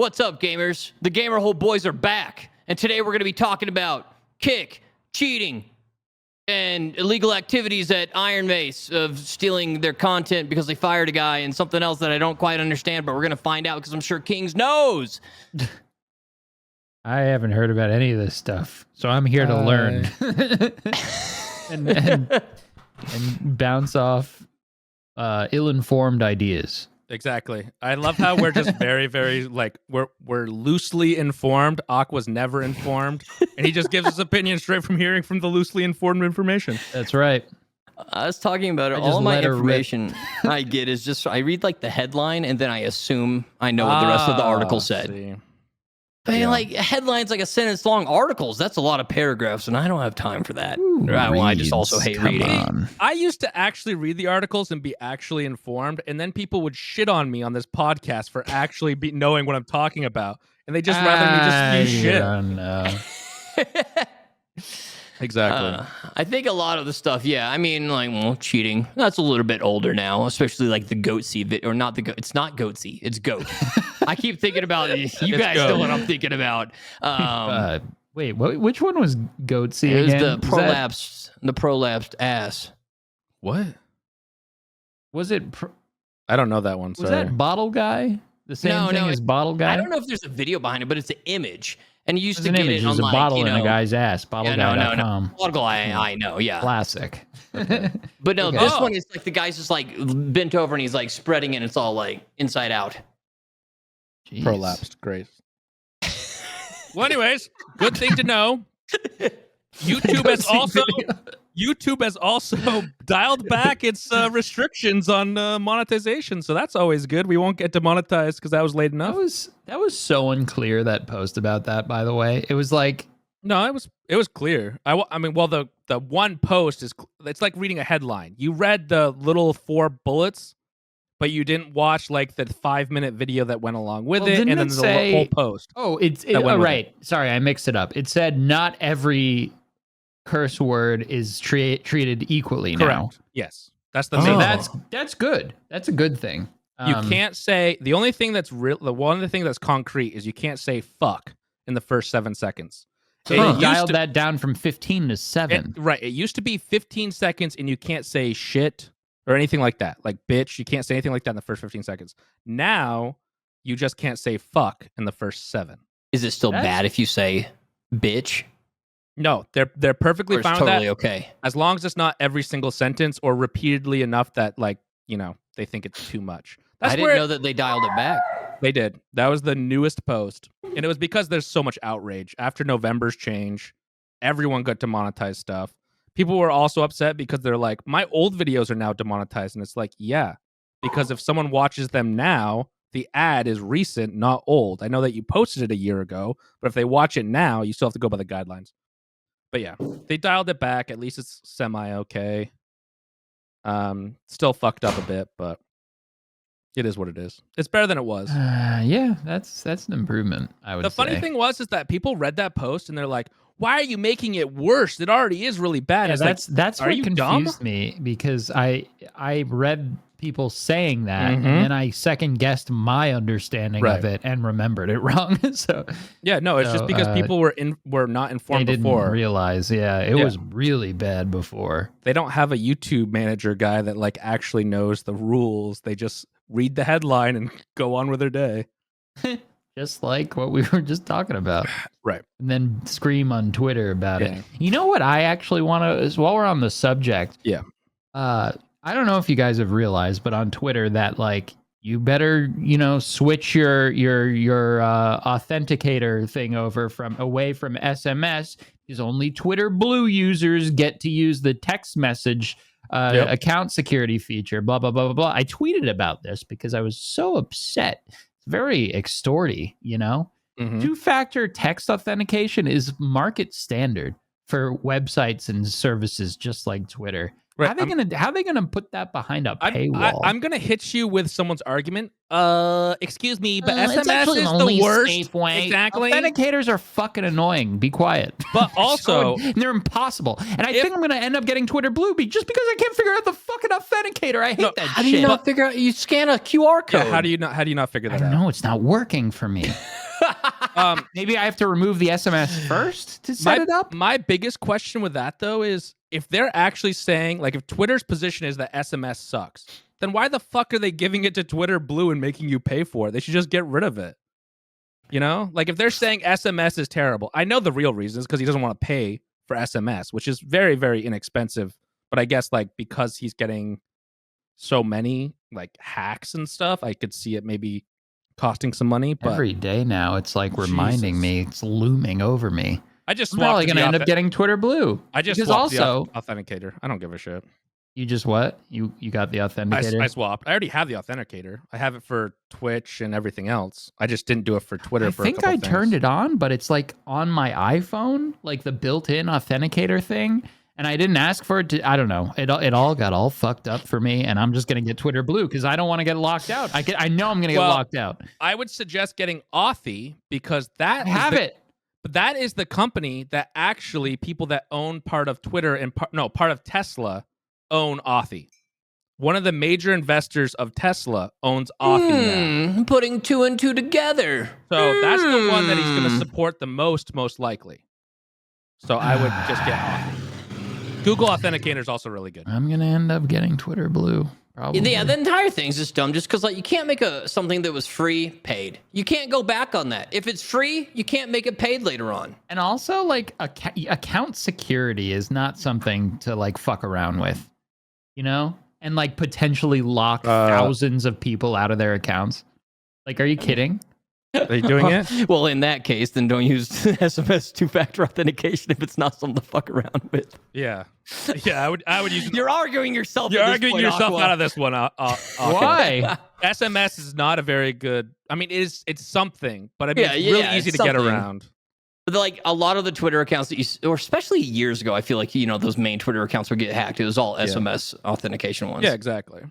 What's up, gamers? The Gamer Hole Boys are back, and today we're going to be talking about Kick, cheating, and illegal activities at Iron Mace of stealing their content because they fired a guy, and something else that I don't quite understand, but we're going to find out because I'm sure Kings knows. I haven't heard about any of this stuff, so I'm here to learn and bounce off ill-informed ideas. Exactly. I love how we're just very, very like we're loosely informed. Aqua's never informed, and he just gives his opinion straight from hearing from the loosely informed information. That's right. I was talking about it. All of my information I get is just I read like the headline and then I assume I know what the rest of the article said. See. I mean, like headlines, like a sentence long. Articles, that's a lot of paragraphs, and I don't have time for that. I just also hate reading. I used to actually read the articles and be actually informed, and then people would shit on me on this podcast for actually knowing what I'm talking about, and they just rather me just spew shit. No. Exactly. I think a lot of the stuff, yeah. I mean, like, well, cheating. That's a little bit older now, especially like the Goatsy bit, or not the Goat. It's not Goatsy. It's Goat. I keep thinking about you guys know what I'm thinking about. Wait, which one was Goatsy? It was again? the prolapsed ass. What? Was it? I don't know that one. Was Sorry. that Bottle Guy? The same thing as Bottle Guy? I don't know if there's a video behind it, but it's an image. And you used to an get image. it on There's a like, bottle in a guy's ass. BottleGuy.com. No. Bottle Guy, I know, yeah. Classic. But no, this one is like the guy's just like bent over and he's like spreading it and it's all like inside out. Jeez. Prolapsed. Great. Well, anyways, good thing to know. YouTube has also dialed back its restrictions on monetization, so that's always good. We won't get demonetized because that was late enough. That was so unclear, that post about that, by the way. It was like, no, it was clear. I mean, well, the one post it's like reading a headline. You read the little 4 bullets, but you didn't watch like the 5-minute video that went along with it, and then the whole post. Oh, right. Sorry, I mixed it up. It said not every curse word is treated equally. Correct. Now. Yes, that's the main. That's good. That's a good thing. You can't say the only thing that's real. The one thing that's concrete is you can't say fuck in the first 7 seconds. So they dialed that down from 15 to 7. Right. It used to be 15 seconds, and you can't say shit or anything like that. Like bitch, you can't say anything like that in the first 15 seconds. Now you just can't say fuck in the first 7. Is it still bad if you say bitch? No, they're perfectly fine with that. Totally okay. As long as it's not every single sentence or repeatedly enough that, like, they think it's too much. I didn't know that they dialed it back. They did. That was the newest post. And it was because there's so much outrage. After November's change, everyone got demonetized stuff. People were also upset because they're like, my old videos are now demonetized. And it's like, yeah, because if someone watches them now, the ad is recent, not old. I know that you posted it a year ago, but if they watch it now, you still have to go by the guidelines. But yeah, they dialed it back. At least it's semi-okay. Still fucked up a bit, but it is what it is. It's better than it was. Yeah, that's an improvement, I would say. The funny thing is that people read that post and they're like, why are you making it worse? It already is really bad. Yeah, it's that's what confused me, because I read people saying that, and then I second guessed my understanding of it and remembered it wrong. So it's just because people were not informed they before. Didn't realize, it was really bad before. They don't have a YouTube manager guy that like actually knows the rules. They just read the headline and go on with their day. Just like what we were just talking about. Right. And then scream on Twitter about it. You know what I actually want to, is while we're on the subject. Yeah. I don't know if you guys have realized, but on Twitter that like you better, switch your authenticator thing away from SMS, because only Twitter Blue users get to use the text message account security feature, blah, blah, blah, blah, blah. I tweeted about this because I was so upset. It's very extorty, Two-factor text authentication is market standard for websites and services just like Twitter. Right. How are they gonna put that behind a paywall? I'm gonna hit you with someone's argument. Excuse me, but It's SMS actually is the the only worst. safe way. Exactly. Authenticators are fucking annoying. Be quiet. But also, they're impossible. And I think I'm gonna end up getting Twitter Blue just because I can't figure out the fucking authenticator. I hate that How shit. do you not figure out? You scan a QR code. yeah, how do you not figure I that don't out? know. It's not working for me. Maybe I have to remove the SMS first to set it up. My biggest question with that though is if they're actually saying, like, if Twitter's position is that SMS sucks, then why the fuck are they giving it to Twitter Blue and making you pay for it? They should just get rid of it. You know, like if they're saying SMS is terrible, I know the real reason is because he doesn't want to pay for SMS, which is very, very inexpensive. But I guess like because he's getting so many like hacks and stuff, I could see it maybe costing some money. But Every day now, it's like reminding me. It's looming over me. I just I'm probably swapped gonna end up getting Twitter Blue. I just because swapped also the authenticator. I don't give a shit. you just what? You got the authenticator? I swapped. I already have the authenticator. I have it for Twitch and everything else. I just didn't do it for Twitter. I for think I turned it on, but it's like on my iPhone, like the built-in authenticator thing, and I didn't ask for it to. I don't know. It all got all fucked up for me, and I'm just gonna get Twitter Blue because I don't want to get locked out. I know I'm gonna get locked out. I would suggest getting Authy because that But that is the company that actually people that own part of Twitter and part of Tesla own Authy. One of the major investors of Tesla owns Authy now. Putting two and two together. So that's the one that he's going to support the most likely. So I would just get Authy. Google Authenticator is also really good. I'm gonna end up getting Twitter Blue. Probably. Yeah, the entire thing's just dumb. Just because, like, you can't make something that was free paid. You can't go back on that. If it's free, you can't make it paid later on. And also, like, account security is not something to like fuck around with, you know, and like potentially lock thousands of people out of their accounts. Like, are you kidding? Are they doing it? Well, in that case, then don't use SMS two-factor authentication if it's not something to fuck around with. Yeah, yeah. I would use. You're arguing yourself. You're at this arguing point, yourself Aqua. out of this one. Why? SMS is not a very good. I mean, it's something, but I mean, Yeah, it's really yeah, easy it's to get something. around. But like a lot of the Twitter accounts that or especially years ago, I feel like, you know, those main Twitter accounts would get hacked. It was all SMS authentication ones. Yeah, exactly.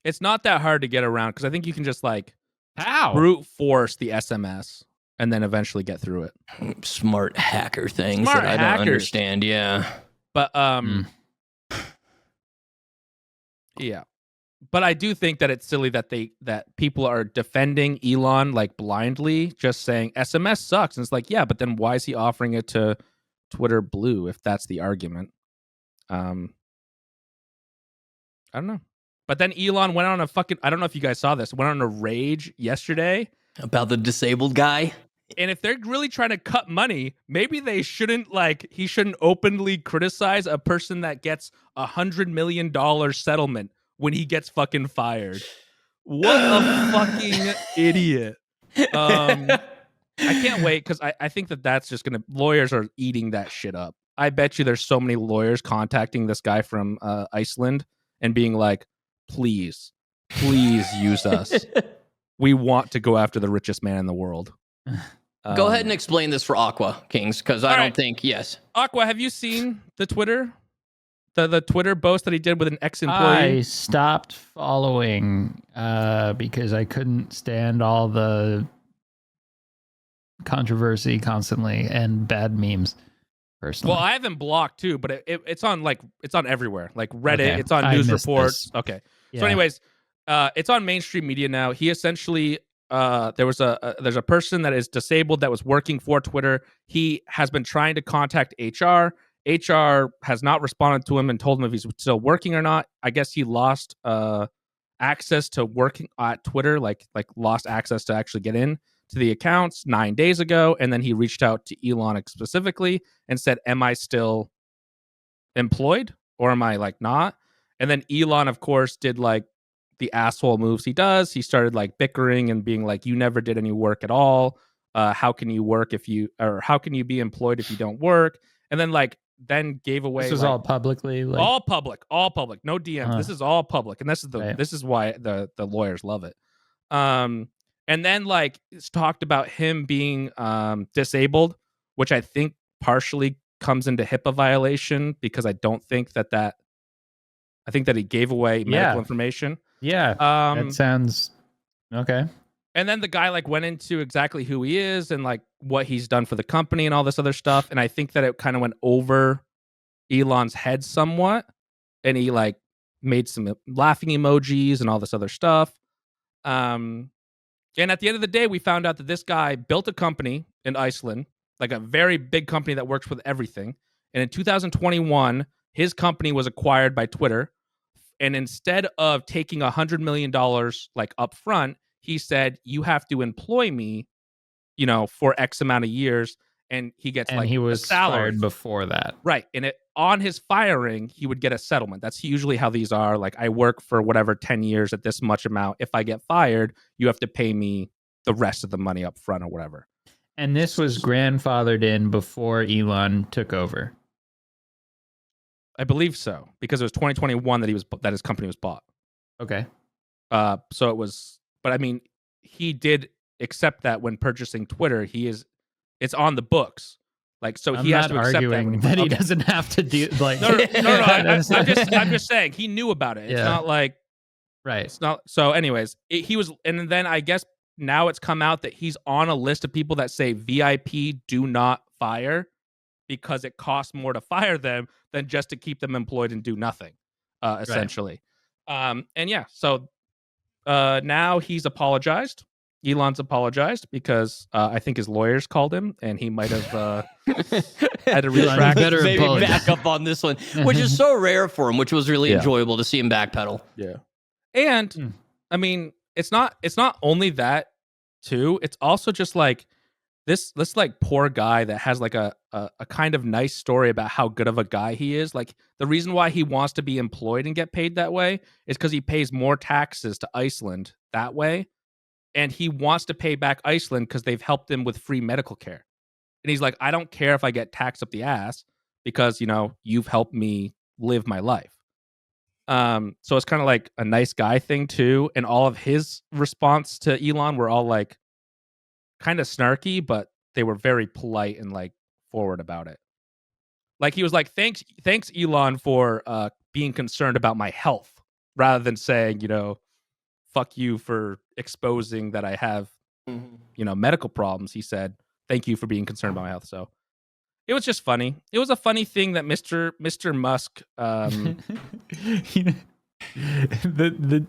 It's not that hard to get around because I think you can just like How? brute force the SMS and then eventually get through it. Smart hacker things Smart that I hackers. don't understand. Yeah. But yeah. But I do think that it's silly that people are defending Elon like blindly, just saying SMS sucks. And it's like, yeah, but then why is he offering it to Twitter Blue if that's the argument? I don't know. But then Elon went on a fucking, I don't know if you guys saw this, went on a rage yesterday. About the disabled guy. And if they're really trying to cut money, maybe they shouldn't he shouldn't openly criticize a person that gets $100 million settlement when he gets fucking fired. What a fucking idiot. I can't wait because I think that's just going to, lawyers are eating that shit up. I bet you there's so many lawyers contacting this guy from Iceland and being like, please use us. We want to go after the richest man in the world. Go ahead and explain this for Aqua Kings, because I don't think, yes. Aqua, have you seen the Twitter? The Twitter boast that he did with an ex-employee? I stopped following because I couldn't stand all the controversy constantly and bad memes. Personally. Well, I have him blocked too, but it's on it's on everywhere, like Reddit. Okay. It's on I news missed reports. this. Okay, Yeah. so anyways, it's on mainstream media now. He essentially there's a person that is disabled that was working for Twitter. He has been trying to contact HR. HR has not responded to him and told him if he's still working or not. I guess he lost access to working at Twitter, like lost access to actually get in to the accounts 9 days ago. And then he reached out to Elon specifically and said, am I still employed or am I like not? And then Elon, of course, did like the asshole moves he does. He started like bickering and being like, you never did any work at all. How can you work how can you be employed if you don't work? And then then gave away. This was all publicly, all public, no DMs. This is all public, and this is why the lawyers love it. And then it's talked about him being disabled, which I think partially comes into HIPAA violation because I don't think that I think that he gave away medical information. Yeah, that sounds okay. And then the guy like went into exactly who he is and like what he's done for the company and all this other stuff. And I think that it kind of went over Elon's head somewhat. And he like made some laughing emojis and all this other stuff. And at the end of the day, we found out that this guy built a company in Iceland, like a very big company that works with everything. And in 2021, his company was acquired by Twitter. And instead of taking $100 million like up front, he said, you have to employ me, for X amount of years. And he gets he was fired before that. Right. And on his firing, he would get a settlement. That's usually how these are. Like, I work for whatever 10 years at this much amount. If I get fired, you have to pay me the rest of the money up front or whatever. And this was grandfathered in before Elon took over. I believe so, because it was 2021 that his company was bought. Okay. So it was, but I mean, he did accept that when purchasing Twitter. It's on the books. Like, so he has to accept that he doesn't have to do like. No. I'm just saying he knew about it. It's not like, right. It's not. So, anyways, he was, and then I guess now it's come out that he's on a list of people that say VIP do not fire because it costs more to fire them than just to keep them employed and do nothing, essentially. Right. And yeah, so now he's apologized. Elon's apologized because I think his lawyers called him and he might have had to retract. Maybe back up on this one, which is so rare for him, which was really enjoyable to see him backpedal. Yeah. And I mean, it's not only that too. It's also just like this like poor guy that has like a kind of nice story about how good of a guy he is. Like, the reason why he wants to be employed and get paid that way is because he pays more taxes to Iceland that way. And he wants to pay back Iceland because they've helped him with free medical care. And he's like, I don't care if I get taxed up the ass because, you've helped me live my life. So it's kind of like a nice guy thing too. And all of his response to Elon were all like kind of snarky, but they were very polite and like forward about it. Like, he was like, thanks Elon for being concerned about my health, rather than saying, fuck you for exposing that I have, medical problems. He said, thank you for being concerned about my health. So it was just funny. It was a funny thing that Mr. Musk,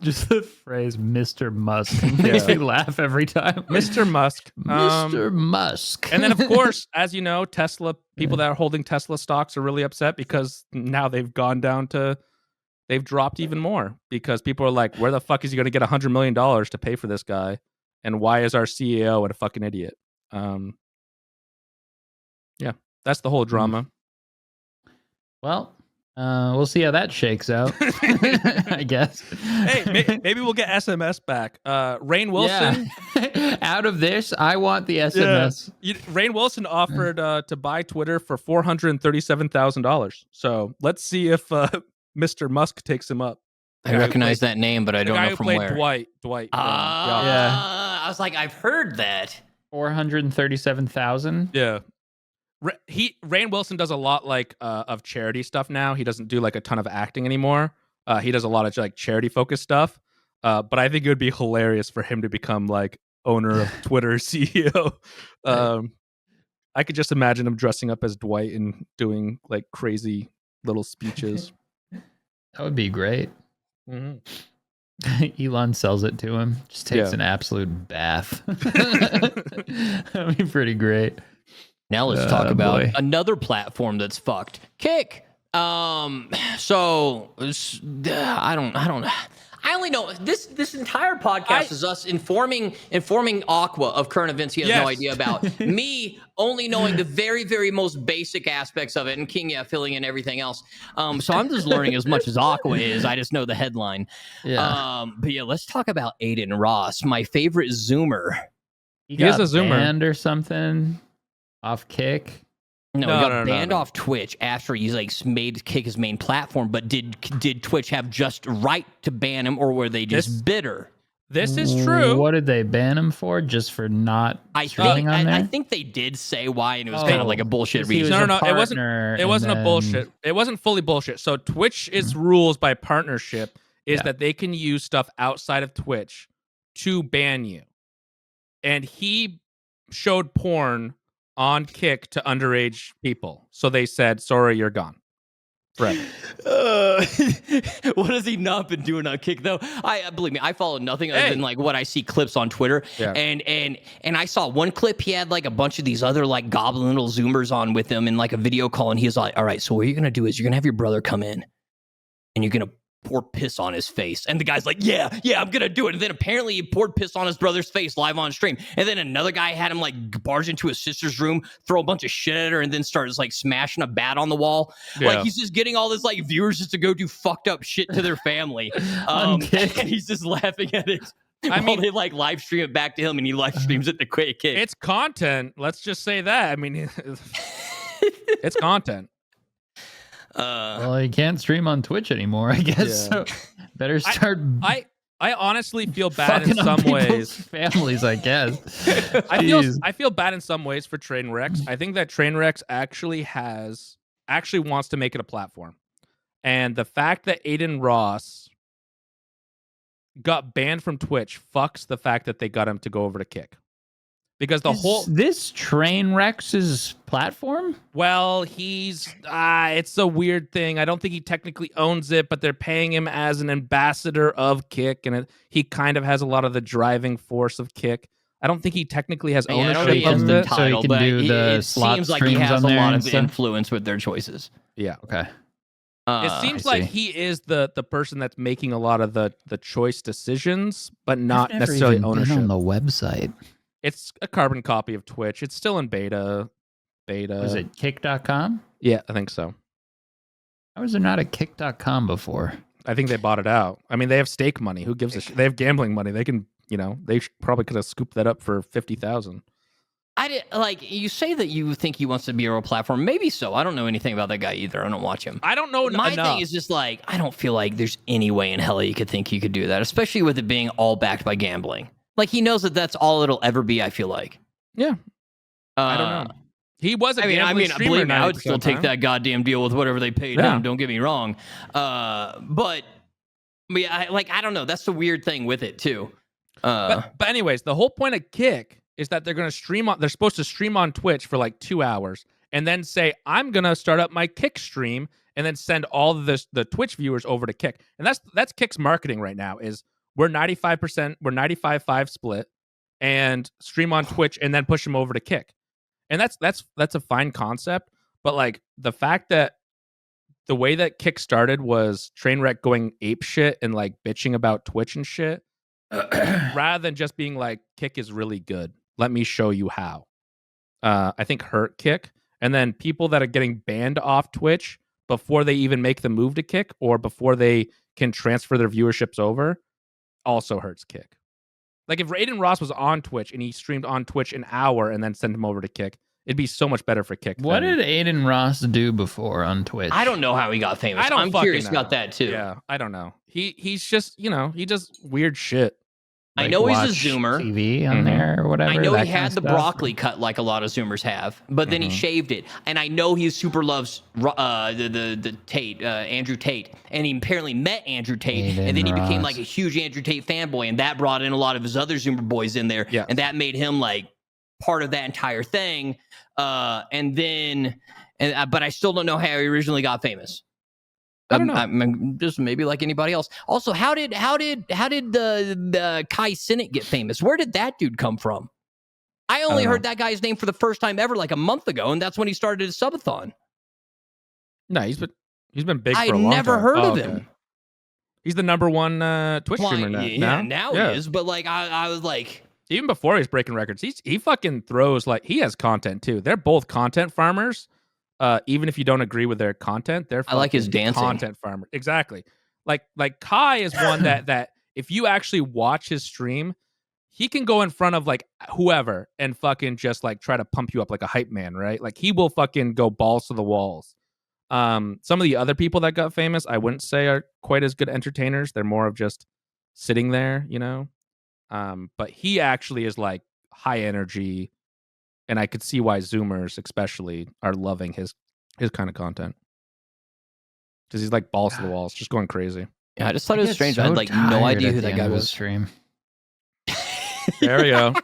just the phrase Mr. Musk makes me laugh every time. Mr. Musk. Mr. Musk. And then, of course, as you know, Tesla, people that are holding Tesla stocks are really upset because now they've gone down to, they've dropped even more because people are like, where the fuck is he going to get $100 million to pay for this guy? And why is our CEO a fucking idiot? Yeah, that's the whole drama. Well, we'll see how that shakes out, I guess. Hey, maybe we'll get SMS back. Rainn Wilson. Yeah. Out of this, I want the SMS. Yeah. Rainn Wilson offered to buy Twitter for $437,000. So let's see if Mr. Musk takes him up. I recognize that name, but I don't know from where. Dwight. I was like, I've heard that. 437,000. Yeah. Rainn Wilson does a lot like of charity stuff now. He doesn't do like a ton of acting anymore. He does a lot of like charity focused stuff. But I think it would be hilarious for him to become like owner of Twitter CEO. I could just imagine him dressing up as Dwight and doing like crazy little speeches. That would be great. Mm-hmm. Elon sells it to him. Just takes an absolute bath. That'd be pretty great. Now let's talk about another platform that's fucked. Kick. So I only know this entire podcast is us informing Aqua of current events he has no idea about. Me only knowing the very, very most basic aspects of it, and King filling in everything else. So I'm just learning as much as Aqua is. I just know the headline. Yeah. But yeah, let's talk about Aiden Ross, my favorite Zoomer. He is a Zoomer. Banned or something off Kick. No, he got banned off Twitch after he's like made Kick his main platform. But did Twitch have just right to ban him, or were they just bitter? This is true. What did they ban him for? Just for not I streaming think on there? I think they did say why, and it was kind of like a bullshit 'cause he was reason. No, a it wasn't. partner, It wasn't a and bullshit. It wasn't fully bullshit. So Twitch, its rules by partnership is Yeah. that they can use stuff outside of Twitch to ban you. And he showed porn on Kick to underage people, so they said, "Sorry, you're gone forever." What has he not been doing on Kick though? I believe me, I follow nothing other than like what I see clips on Twitter. Yeah. And I saw one clip. He had like a bunch of these other like goblin little Zoomers on with him in like a video call, and he was like, "All right, so what you're gonna do is you're gonna have your brother come in, and you're gonna pour piss on his face." And the guy's like, yeah, I'm gonna do it. And then apparently he poured piss on his brother's face live on stream. And then another guy had him like barge into his sister's room, throw a bunch of shit at her, and then starts like smashing a bat on the wall. Yeah. Like he's just getting all this like viewers just to go do fucked up shit to their family. And he's just laughing at it. I mean, they like live stream it back to him, and he live streams it to Kick. It's content. Let's just say that. I mean, it's content. Well, you can't stream on Twitch anymore, I guess. Yeah. So better start. I honestly feel bad in fucking on some people's ways. families, I guess. I feel bad in some ways for Trainwrecks. I think that Trainwrecks actually wants to make it a platform, and the fact that Aiden Ross got banned from Twitch fucks the fact that they got him to go over to Kick. Because this Trainwrecks' platform? Well, it's a weird thing. I don't think he technically owns it, but they're paying him as an ambassador of Kick, and he kind of has a lot of the driving force of Kick. I don't think he technically has ownership of it. So he can do the it slot seems like he streams has on a there lot and of stuff? influence with their choices. Yeah. Okay. It seems I like see. he is the person that's making a lot of the choice decisions, but not I've never necessarily even been ownership. on the website. It's a carbon copy of Twitch. It's still in beta. Was it kick.com? Yeah, I think so. How was there not a kick.com before? I think they bought it out. I mean, they have stake money. Who gives a shit? They have gambling money. They can, probably could have scooped that up for 50,000. I did like you say that you think he wants to be a real platform. Maybe so. I don't know anything about that guy either. I don't watch him. I don't know My enough. thing is just like I don't feel like there's any way in hell you could think he could do that, especially with it being all backed by gambling. Like he knows that that's all it'll ever be. I feel like. Yeah. I don't know. He was a gambling streamer. Believe me, I would 90% still of the take time. that goddamn deal with whatever they paid Yeah. him. Don't get me wrong. But yeah, I don't know. That's the weird thing with it too. But anyways, the whole point of Kick is that they're going to stream on. They're supposed to stream on Twitch for like 2 hours, and then say, "I'm going to start up my Kick stream," and then send all of the Twitch viewers over to Kick. And that's Kick's marketing right now. Is we're 95%, we're 95-5 split, and stream on Twitch, and then push them over to Kick. And that's a fine concept, but like the fact that the way that Kick started was Trainwreck going ape shit and like bitching about Twitch and shit, rather than just being like, Kick is really good. Let me show you how. I think hurt Kick. And then people that are getting banned off Twitch before they even make the move to Kick or before they can transfer their viewerships over also hurts Kick. Like if Aiden Ross was on Twitch and he streamed on Twitch an hour and then sent him over to Kick, it'd be so much better for Kick. What did Aiden Ross do before on Twitch? I don't know how he got famous. I'm fucking curious know. about that too. Yeah, I don't know. He's just, he does weird shit. I know he's a watch Zoomer. TV on there or whatever. I know that he kind had of the stuff. broccoli cut like a lot of Zoomers have, but then he shaved it. And I know he super loves the Tate, Andrew Tate, and he apparently met Andrew Tate, and then he became Ross. like a huge Andrew Tate fanboy, and that brought in a lot of his other Zoomer boys in there, Yes. and that made him like part of that entire thing. But I still don't know how he originally got famous. I don't know. I'm just maybe like anybody else. Also, how did the Kai Cenat get famous? Where did that dude come from? I only heard that guy's name for the first time ever like a month ago, and that's when he started his subathon. No, he's been big for I a long never time. heard Oh, of okay. him. He's the number one Twitch streamer now. Now Yeah. he is. But like I was like, Even before he's breaking records, he fucking throws like he has content too. They're both content farmers. Even if you don't agree with their content, they're I like his fucking dancing. content farmer. Exactly. Like Kai is one that if you actually watch his stream, he can go in front of like whoever and fucking just like try to pump you up like a hype man, right? Like he will fucking go balls to the walls. Some of the other people that got famous, I wouldn't say are quite as good entertainers. They're more of just sitting there, But he actually is like high energy, and I could see why Zoomers especially are loving his kind of content because he's like balls to the walls, just going crazy. Yeah, I just thought it was strange. I had like no idea who that guy was. Stream. There we go.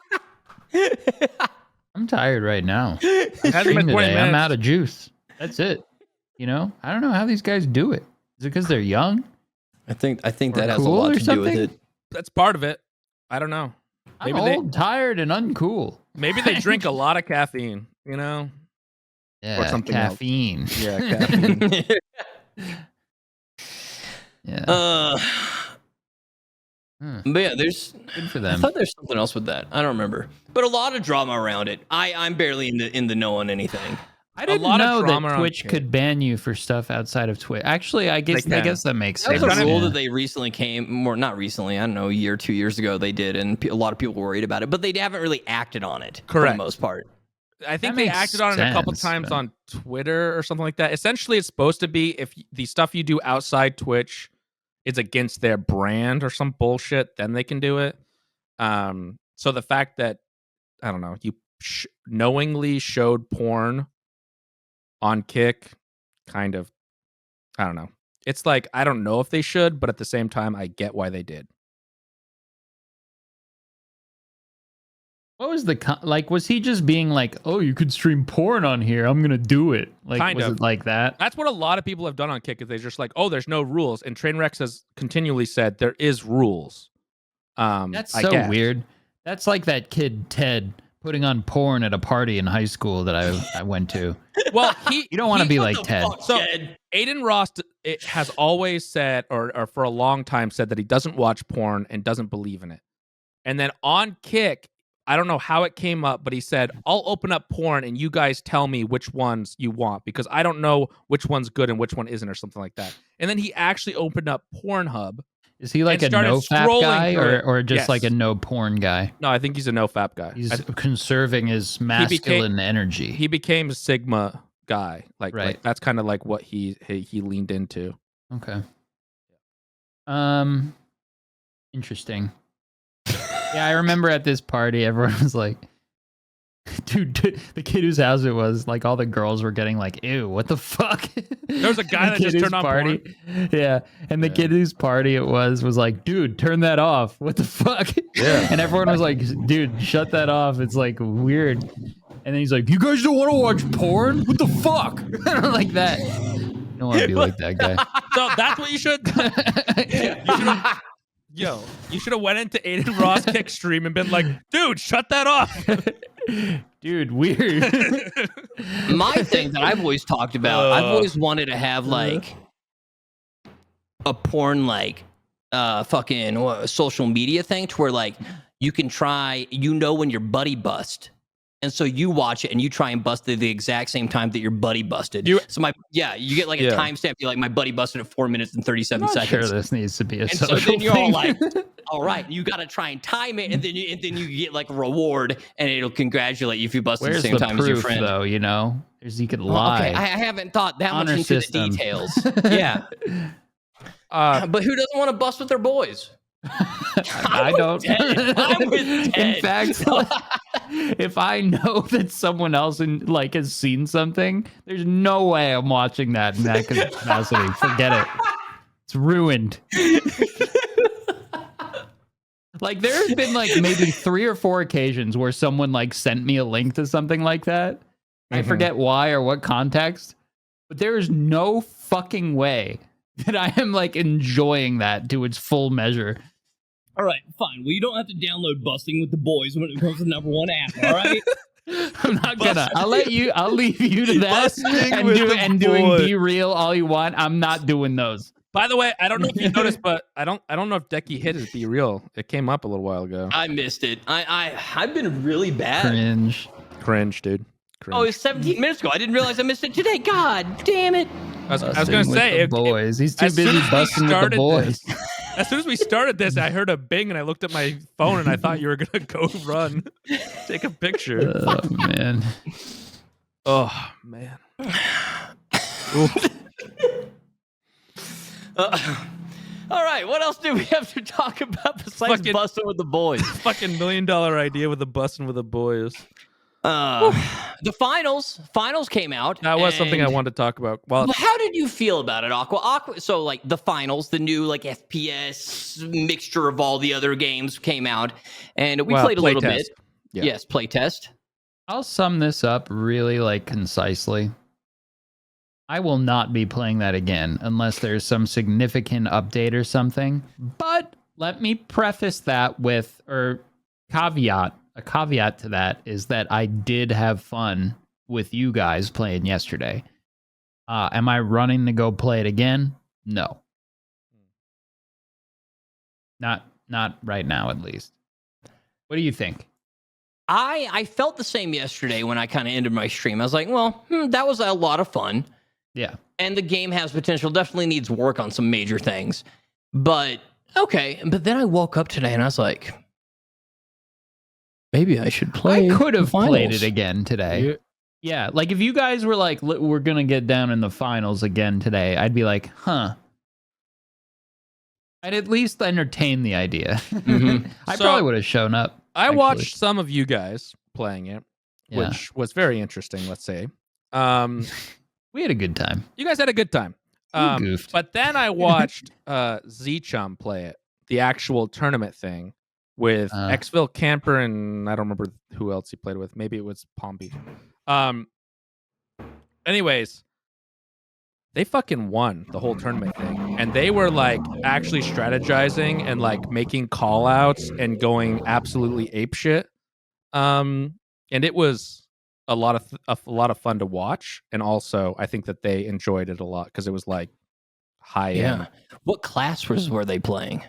I'm tired right now. Hasn't been 20 Today, I'm minutes. out of juice. That's it. You know, I don't know how these guys do it. Is it because they're young? I think Or that has a cool lot or to do with something? it. That's part of it. I don't know. I'm Maybe old, tired, and uncool. Maybe they drink a lot of caffeine. You know? Yeah, something else. caffeine. Yeah, caffeine. Yeah. But yeah, there's Good for I them. thought there's something else with that. I don't remember. But a lot of drama around it. I'm barely in the know on anything. I didn't lot of know drama that on Twitch Kick. could ban you for stuff outside of Twitch. Actually, I guess can. that makes That sense. was a rule yeah. that they recently not recently, I don't know, a year, 2 years ago they did, and a lot of people were worried about it, but they haven't really acted on it for Correct. the most part. I think That they makes acted on it a couple sense, times but- on Twitter or something like that. Essentially, it's supposed to be if the stuff you do outside Twitch is against their brand or some bullshit, then they can do it. So the fact that, I don't know, you knowingly showed porn on Kick, kind of, I don't know. It's like, I don't know if they should, but at the same time, I get why they did. What was was he just being like, "Oh, you could stream porn on here. I'm gonna do it." Like, Kind was of. it like that? That's what a lot of people have done on Kick, is they're just like, oh, there's no rules. And Trainwreck has continually said there is rules. That's I so guess. weird. That's like that kid Ted putting on porn at a party in high school that I went to. Well, You don't want to be like Ted. So Aiden Ross has always said, or for a long time said, that he doesn't watch porn and doesn't believe in it. And then on Kick, I don't know how it came up, but he said, I'll open up porn and you guys tell me which ones you want, because I don't know which one's good and which one isn't, or something like that. And then he actually opened up Pornhub. Is he like and a started no-fap scrolling guy through it. or just Yes. like a no-porn guy? No, I think he's a no-fap guy. He's conserving his masculine energy. He became a Sigma guy. Like Right. that's kind of like what he leaned into. Okay. Interesting. Yeah, I remember at this party, everyone was like, dude, the kid whose house it was, like all the girls were getting like, ew, what the fuck? There was a guy The that kid just whose turned on party. Yeah. And the kid whose party it was like, dude, turn that off. What the fuck? Yeah. And everyone was like, dude, shut that off. It's like weird. And then he's like, you guys don't want to watch porn? What the fuck? Like that. You don't want to be like that guy. So that's what you should. You should have went into Aiden Ross Kick stream and been like, dude, shut that off. Dude, weird. My thing that I've always talked about, I've always wanted to have like a porn like fucking social media thing to where like you can try, when your buddy bust. And so you watch it and you try and bust at the exact same time that your buddy busted. You get like a timestamp. You're like, my buddy busted at 4 minutes and 37 I'm not seconds. sure this needs to be a And so social then you're all thing. like, all right, you got to try and time it, and then you get like a reward, and it'll congratulate you if you bust at Where's the same the time as your proof, friend. though? You know, there's you could lie. Okay, I haven't thought that Honor much into system. the details. Yeah, but who doesn't want to bust with their boys? I don't. I'm with Ted. In fact, if I know that someone else has seen something, there's no way I'm watching that in that capacity. Forget it. It's ruined. Like there's been like maybe 3 or 4 occasions where someone like sent me a link to something like that. I forget why or what context, but there is no fucking way that I am like enjoying that to its full measure. All right, fine. Well, you don't have to download Busting with the Boys when it comes to #1 app. All right. I'm not gonna. I'll leave you to that Busting and, with the doing boys. Be Real all you want. I'm not doing those. By the way, I don't know if you noticed, but I don't know if Dekie hit his Be Real. It came up a little while ago. I missed it. I've been really bad. Cringe, dude. Cringe. Oh, it was 17 minutes ago. I didn't realize I missed it today. God damn it. I was Busting gonna with say the if, boys. He's too as soon busy as we busting with the started boys. as soon as we started this, I heard a bing and I looked at my phone and I thought you were gonna go run, take a picture. Oh man. Oh man. All right, what else do we have to talk about besides Fucking- busting with the boys? Fucking $1 million idea with the busting with the boys. The finals came out. That was something I and- wanted to talk about. Well, How did you feel about it, Aqua? So, like, the finals, the new, like, FPS mixture of all the other games came out, and we played a little bit. Yeah. Yes, play test. I'll sum this up really like concisely. I will not be playing that again unless there's some significant update or something. But let me preface that with, or caveat, a caveat to that is that I did have fun with you guys playing yesterday. Am I running to go play it again? No. Not right now, at least. What do you think? I felt the same yesterday when I kind of ended my stream. I was like, well, that was a lot of fun. Yeah. And the game has potential, definitely needs work on some major things. But, okay. But then I woke up today and I was like, maybe I should play. I could have the played finals. it again today. Yeah, like if you guys were like, we're going to get down in the finals again today, I'd be like, huh. I'd at least entertain the idea. Mhm. I So- probably would have shown up. I actually. watched some of you guys playing it, Yeah. which was very interesting, let's say. We had a good time. You guys had a good time. We goofed. But then I watched Z-Chum play it, the actual tournament thing with Xville Camper and I don't remember who else he played with. Maybe it was Palm Beach. Anyways, they fucking won the whole tournament thing. And they were like actually strategizing and like making call outs and going absolutely apeshit. And it was a lot of fun to watch. And also I think that they enjoyed it a lot because it was like high end. What class were they playing?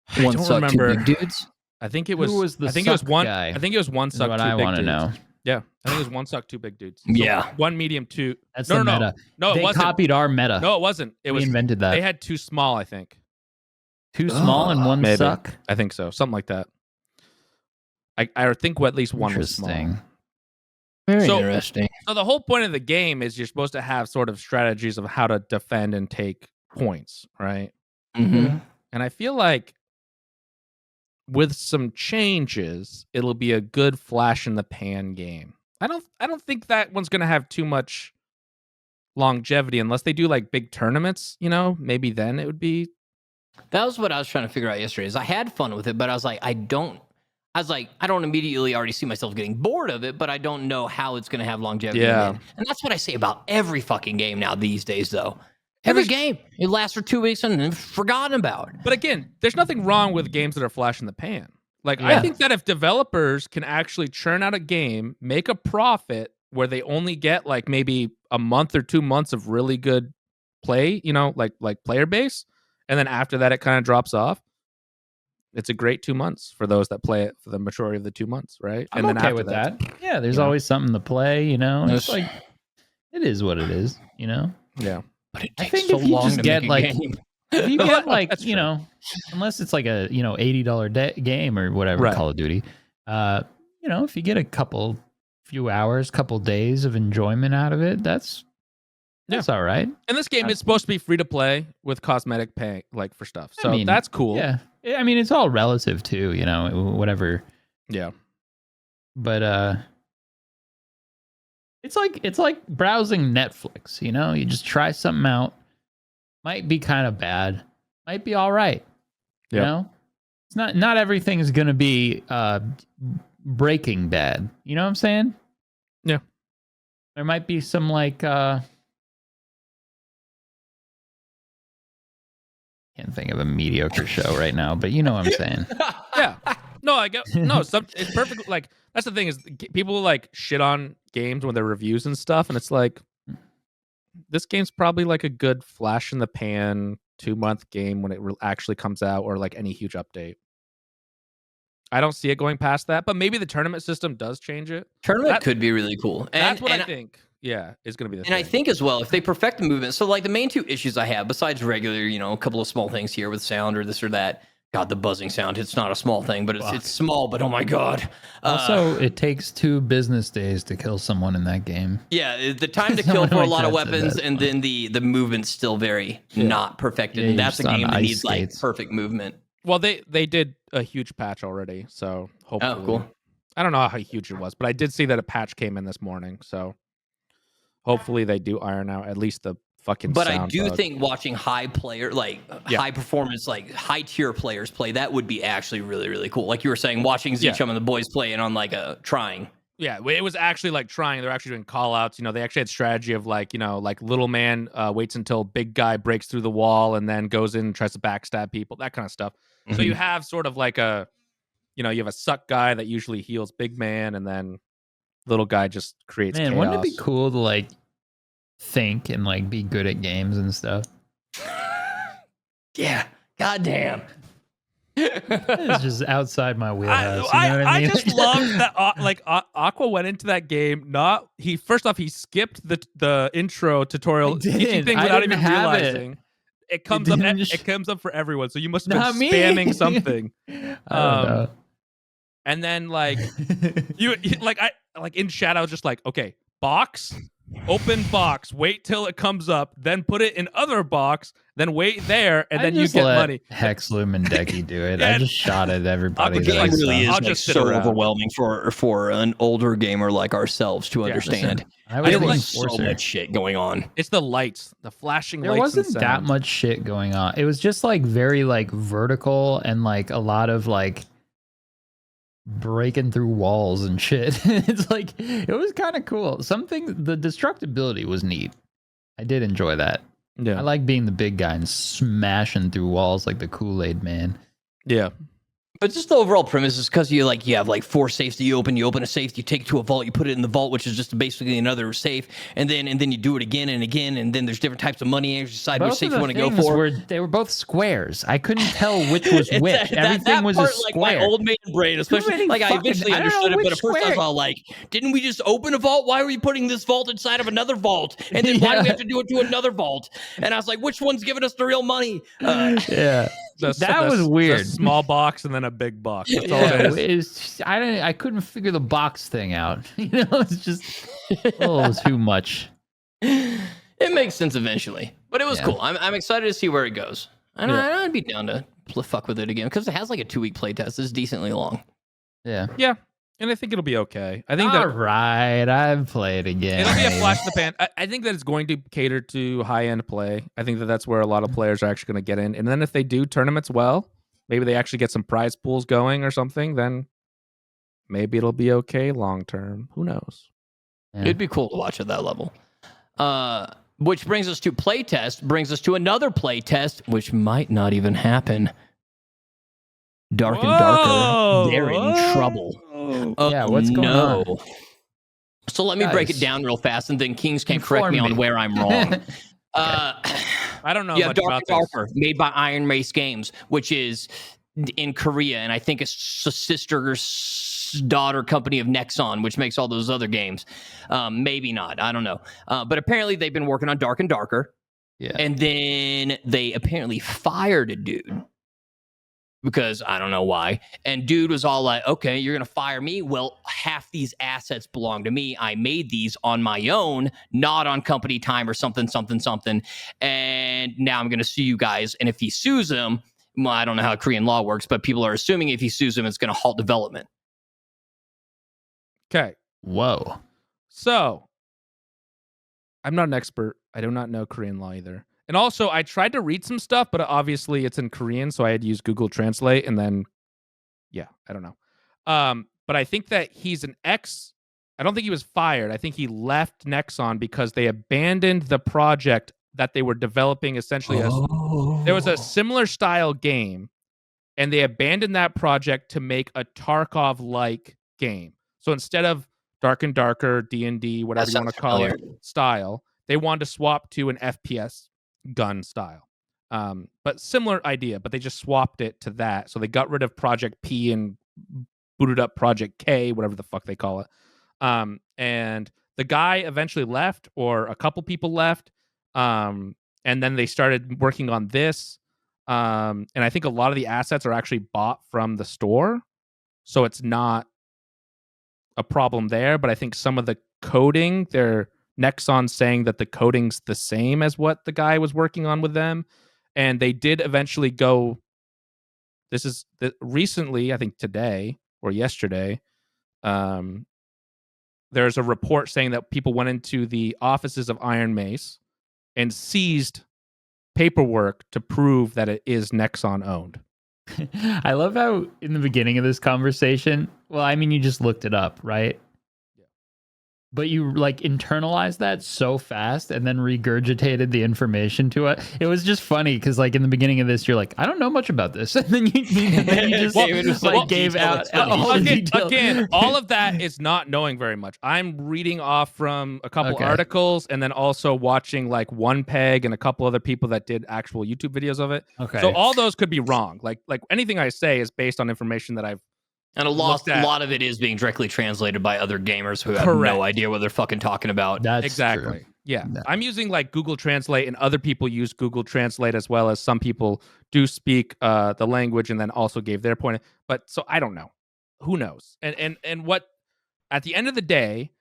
I One don't suck, two remember. big dudes? I think it was. Who was the I think it was suck one. guy? I think it was one Is suck. what Two I big want to dudes. know. Yeah, I think it was one suck, two big dudes. So Yeah. one medium, two. That's No, the no, no. meta. No, it They wasn't. copied our meta. No, it wasn't. It we was. invented that. They had two small. I think. Two small and one Maybe. suck. I think so. Something like that. I think at least one was small. Interesting. Very So- interesting. So the whole point of the game is you're supposed to have sort of strategies of how to defend and take points, right? Mm-hmm. And I feel like with some changes, it'll be a good flash in the pan game. I don't think that one's gonna have too much longevity unless they do like big tournaments, you know, maybe then it would be. That was what I was trying to figure out yesterday. Is I had fun with it, but I was like, I don't immediately already see myself getting bored of it, but I don't know how it's going to have longevity. Yeah. in it. And that's what I say about every fucking game now these days, though. Every game, it lasts for 2 weeks and then forgotten about. But again, there's nothing wrong with games that are flash in the pan. Like I Yeah. think that if developers can actually churn out a game, make a profit where they only get like maybe a month or 2 months of really good play, you know, like player base, and then after that it kind of drops off. It's a great 2 months for those that play it for the majority of the 2 months, right? I'm and then okay after with that. Yeah, there's you know? always something to play, you know? It's Yes. like, it is what it is, you know? Yeah. But it I takes think so if you long just to get, make a like- game. If you get like, That's you true. know, unless it's like a, you know, $80 game or whatever, Right. Call of Duty, you know, if you get a few hours, couple days of enjoyment out of it, that's all right. And this game is supposed to be free to play with cosmetic pay, like for stuff. So I mean, that's cool. Yeah. I mean, it's all relative too, you know, whatever. Yeah. But it's like browsing Netflix, you know? You just try something out. Might be kind of bad. Might be all right. You Yep. know? It's not everything is going to be Breaking Bad. You know what I'm saying? Yeah. There might be some like can't think of a mediocre show right now, but you know what I'm saying. Yeah. No, I get no. It's perfect. Like that's the thing is people like shit on games when they're reviews and stuff, and it's like this game's probably like a good flash in the pan 2-month game when it actually comes out, or like any huge update. I don't see it going past that, but maybe the tournament system does change it. Tournament That- could be really cool. That's what I think. Yeah, is going to be the And I thing. think as well, if they perfect the movement, so like the main two issues I have, besides regular, you know, a couple of small things here with sound or this or that, God, the buzzing sound. It's not a small thing, but it's small, but oh my God. Also, it takes 2 business days to kill someone in that game. Yeah, the time to Someone kill for a in my lot of chat said weapons, that. and then the movement's still very not perfected. Yeah, and you're that's a just on game that ice needs skates. like perfect movement. Well, they did a huge patch already, so hopefully. Oh, cool. I don't know how huge it was, but I did see that a patch came in this morning, so hopefully they do iron out at least the fucking But I sound do bug. think watching high performance, like high tier players play, that would be actually really, really cool. Like you were saying, watching Z-Chum and the boys play and on like a trying. Yeah, it was actually like trying. They're actually doing call outs. They actually had strategy of like, like little man waits until big guy breaks through the wall and then goes in and tries to backstab people, that kind of stuff. So you have sort of like you have a suck guy that usually heals big man, and then little guy just creates chaos. Wouldn't it be cool to like think and like be good at games and stuff? Yeah. Goddamn. It's just outside my wheelhouse. I just love that Aqua went into that game. First off, he skipped the intro tutorial teaching things without even realizing. It comes up. It comes up for everyone. So you must have been spamming something. I don't know. And then you in chat, I was just like, okay, box, open box, wait till it comes up, then put it in other box, then wait there, and then you get money. Hexloom and Dekie do it. I just shot at everybody. The game really is just so overwhelming for an older gamer like ourselves to understand. There was so much shit going on. It's the lights, the flashing lights. There wasn't that much shit going on. It was just like very like vertical and like a lot of like breaking through walls and shit. It's like, it was kind of cool. The destructibility was neat. I did enjoy that. Yeah, I like being the big guy and smashing through walls like the Kool-Aid man. Yeah. But just the overall premise is because you have like 4 safes that you open a safe, you take it to a vault, you put it in the vault, which is just basically another safe, and then you do it again and again, and then there's different types of money, and you decide which safe you want to go for. They were both squares. I couldn't tell which was which. Everything was a square. Like my old man brain, especially like I eventually understood it, but at first I was all like, didn't we just open a vault? Why were you putting this vault inside of another vault? And then why do we have to do it to another vault? And I was like, which one's giving us the real money? Yeah. That was weird. A small box and then a big box. That's all it is. I couldn't figure the box thing out. It's just too much. It makes sense eventually, but it was cool. I'm excited to see where it goes. And I'd be down to fuck with it again because it has like a 2-week playtest. It's decently long. Yeah. Yeah. And I think it'll be okay. I think I've played again. It'll be a flash in the pan. I think that it's going to cater to high-end play. I think that that's where a lot of players are actually going to get in. And then if they do tournaments well, maybe they actually get some prize pools going or something, then maybe it'll be okay long-term. Who knows? Yeah. It'd be cool to watch at that level. Which brings us to playtest, brings us to another playtest, which might not even happen. Dark and Darker, they're in trouble. Yeah, what's going on? So let me break it down real fast, and then Kings can correct me on where I'm wrong. I don't know much Dark about and Darker, made by Iron Mace Games, which is in Korea, and I think it's a sister daughter company of Nexon, which makes all those other games. Maybe not, I don't know. But apparently they've been working on Dark and Darker. Yeah. And then they apparently fired a dude. Because I don't know why. And dude was all like, okay, you're going to fire me? Well, half these assets belong to me. I made these on my own, not on company time or something. And now I'm going to sue you guys. And if he sues him, well, I don't know how Korean law works, but people are assuming if he sues him, it's going to halt development. Okay. Whoa. So, I'm not an expert. I do not know Korean law either. And also, I tried to read some stuff, but obviously it's in Korean, so I had to use Google Translate, and then, yeah, I don't know. But I think that he's I don't think he was fired. I think he left Nexon because they abandoned the project that they were developing essentially there was a similar style game, and they abandoned that project to make a Tarkov-like game. So instead of Dark and Darker, D&D, whatever you want to call it, style, they wanted to swap to an FPS gun style. But similar idea, but they just swapped it to that. So they got rid of Project P and booted up Project K, whatever the fuck they call it. And the guy eventually left, or a couple people left. And then they started working on this. And I think a lot of the assets are actually bought from the store, so it's not a problem there. But I think some of the coding, their Nexon saying that the coding's the same as what the guy was working on with them, and they did eventually go. This is recently, I think today or yesterday. There's a report saying that people went into the offices of Iron Mace and seized paperwork to prove that it is Nexon owned. I love how in the beginning of this conversation, well, I mean, you just looked it up, right? Yeah. But you like internalized that so fast and then regurgitated the information to it. It was just funny because like in the beginning of this, you're like, I don't know much about this. And then you just gave out all the detail. Again, all of that is not knowing very much. I'm reading off from a couple articles and then also watching like One Peg and a couple other people that did actual YouTube videos of it. Okay. So all those could be wrong. Like anything I say is based on information that I've And a lot of it is being directly translated by other gamers who have no idea what they're fucking talking about. That's exactly. True. Yeah. No. I'm using like Google Translate, and other people use Google Translate as well, as some people do speak the language and then also gave their point. But so I don't know. Who knows? And what at the end of the day,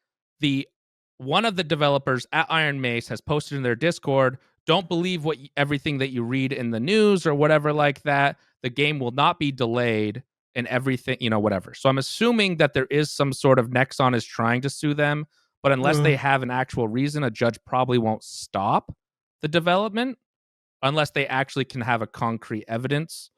one of the developers at Iron Mace has posted in their Discord, don't believe everything that you read in the news or whatever like that. The game will not be delayed. And everything, whatever. So I'm assuming that there is some sort of Nexon is trying to sue them, but unless they have an actual reason, a judge probably won't stop the development unless they actually can have a concrete evidence.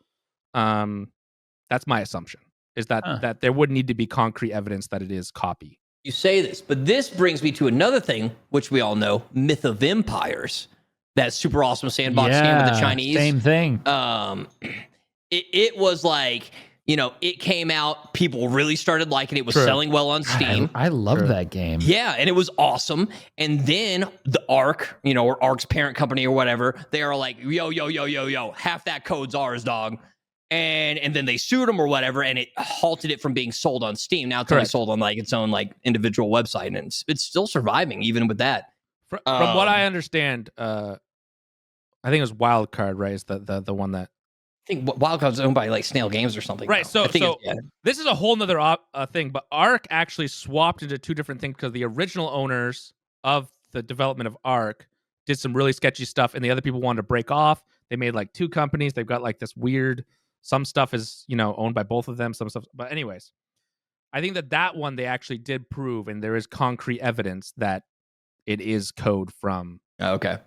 That's my assumption, is that there would need to be concrete evidence that it is copy. You say this, but this brings me to another thing, which we all know, Myth of Empires, that super awesome sandbox game with the Chinese. Same thing. It was like, it came out, people really started liking it. It was selling well on Steam. I love that game. Yeah, and it was awesome. And then the Arc, or Arc's parent company or whatever, they are like, yo, half that code's ours, dog. And then they sued them or whatever, and it halted it from being sold on Steam. Now it's only sold on like its own like individual website, and it's still surviving even with that. From what I understand, I think it was Wildcard, right? Is the one that I think Wildcard's owned by like Snail Games or something. Right. So this is a whole nother thing, but Arc actually swapped into two different things because the original owners of the development of Arc did some really sketchy stuff, and the other people wanted to break off. They made like two companies. They've got like this weird, some stuff is, owned by both of them, some stuff. But anyways, I think that one they actually did prove, and there is concrete evidence that it is code from. Okay.